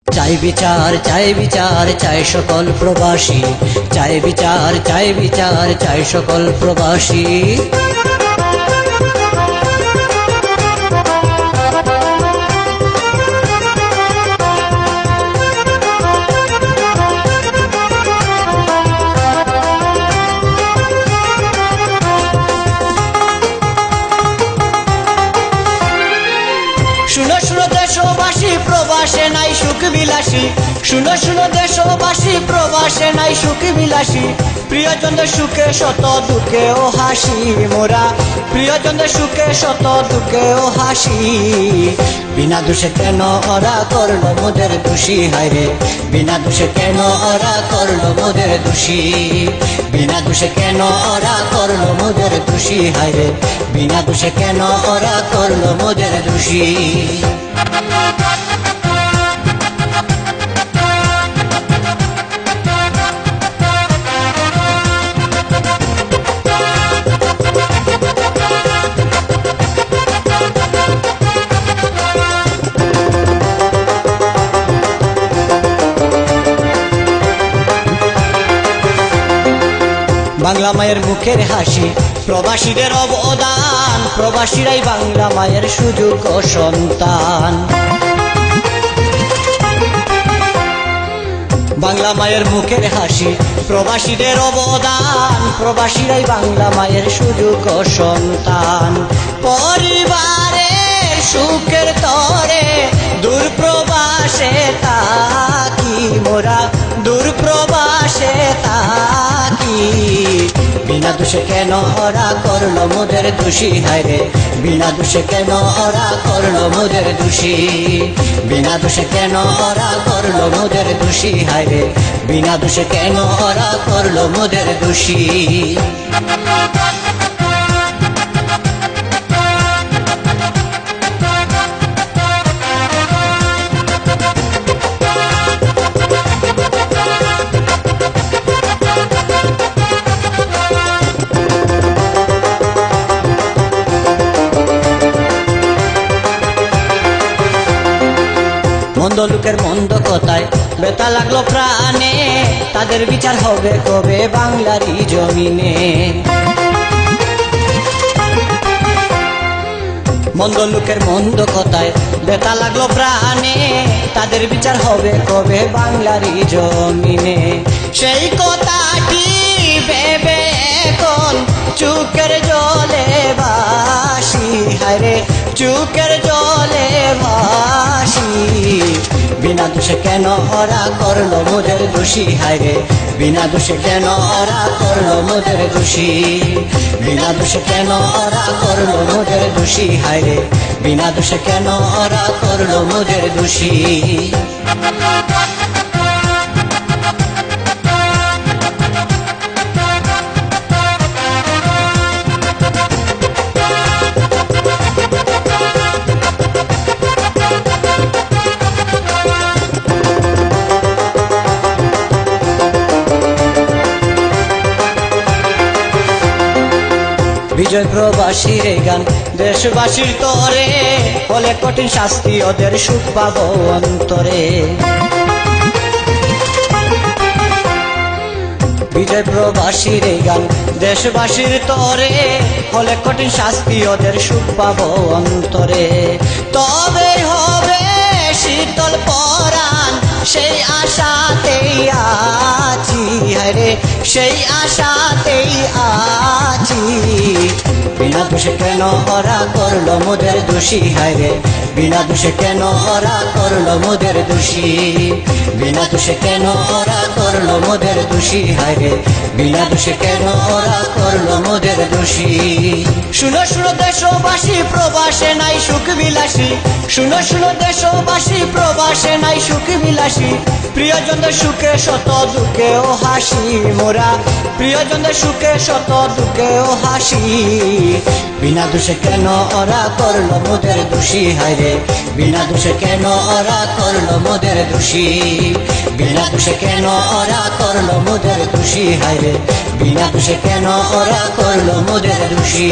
চাই বিচার চাই বিচার চাই সকল প্রবাসী, চাই বিচার চাই বিচার চাই সকল প্রবাসী। শুনো শুনো দেশবাসী, প্রবাসে নাই সুখ বিলাসী। শুনো শুনো দেশবাসী, প্রবাসে নাই সুখ বিলাসী। প্রিয়জনদের সুখে শত দুঃখে ও হাসি মোরা, প্রিয়জনদের সুখে শত দুঃখে ও হাসি। বিনা দোষে কেন ওরা করলো মোদের দোষী, হায়রে বিনা দোষে কেন ওরা করলো মোদের দোষী। বিনা দোষে কেন ওরা করলো মোদের দোষী, হায়রে বিনা দোষে কেন ওরা করলো মোদের দোষী। বাংলা মায়ের মুখের হাসি, প্রবাসীদের অবদান, প্রবাসীরাই বাংলা মায়ের সুযোগ ও সন্তান। বাংলা মায়ের মুখের হাসি, প্রবাসীদের অবদান, প্রবাসীরাই বাংলা মায়ের সুযোগ ও সন্তান। পরিবারের সুখের তরে দূর প্রবাসে তাকি মোরা, দূর প্রবাসে তাকি। বিনা দোষে কেন ওরা করলো মোদের দোষী, হায়রে বিনা দোষে কেন ওরা করলো মোদের দোষী। বিনা দোষে কেন ওরা করলো মোদের দোষী, হায়রে বিনা দোষে কেন ওরা করলো মোদের দোষী। মন্দ লোকের মন্দ কথায় ব্যথা লাগলো প্রাণে, তাদের বিচার হবে কবে বাংলারই জমিনে। মন্দ লোকের মন্দ কথায় ব্যথা লাগলো প্রাণে, তাদের বিচার হবে কবে বাংলারই জমিনে। সেই কথাটি ভেবে এখন চুকের জলে ভাসি, হায়রে চুকের জলে ভাসি। বিনা দোষে কেন ওরা করলো মোদের দোষী, হায়রে বিনা দোষে কেন ওরা করলো মোদের দোষী। বিনা দোষে কেন ওরা করলো মোদের দোষী, হায়রে বিনা দোষে কেন ওরা করলো মোদের দোষী। বিজয় প্রবাসীর গান দেশবাসীর তরে, হলে কঠিন শাস্তি ওদের সুখ পাবো অন্তরে। বিজয় প্রবাসীর গান দেশবাসীর তরে, হলে কঠিন শাস্তি ওদের সুখ পাবো অন্তরে। তবে হবে শীতল পরাণ, সেই আশাতেই আছি, হায়রে সেই আশাতেই আছি। বিনা দোষে কেন ওরা করলো মোদের দোষী, হায়রে বিনা দোষে কেন ওরা করলো মোদের দোষী। বিনা দোষে কেন ওরা করলো মোদের দোষী, হায়রে বিনা দোষে কেন ওরা করলো মোদের দোষী। শুনো শুনো দেশবাসী, প্রবাসে নাই সুখ বিলাসী। শুনো শুনো দেশবাসী, প্রবাসে নাই সুখ বিলাসী। প্রিয়জনদের সুখে শত দুঃখে ও হাসি মোরা, প্রিয়জনদের সুখে শত দুঃখে ও হাসি। বিনা দোষে কেন ওরা করলো মোদের দোষী, হায়রে বিনা দোষে কেন ওরা করলো মোদের দোষী। বিনা দোষে কেন ওরা করলো মোদের দোষী, হায়রে বিনা দোষে কেন ওরা করলো মোদের দোষী।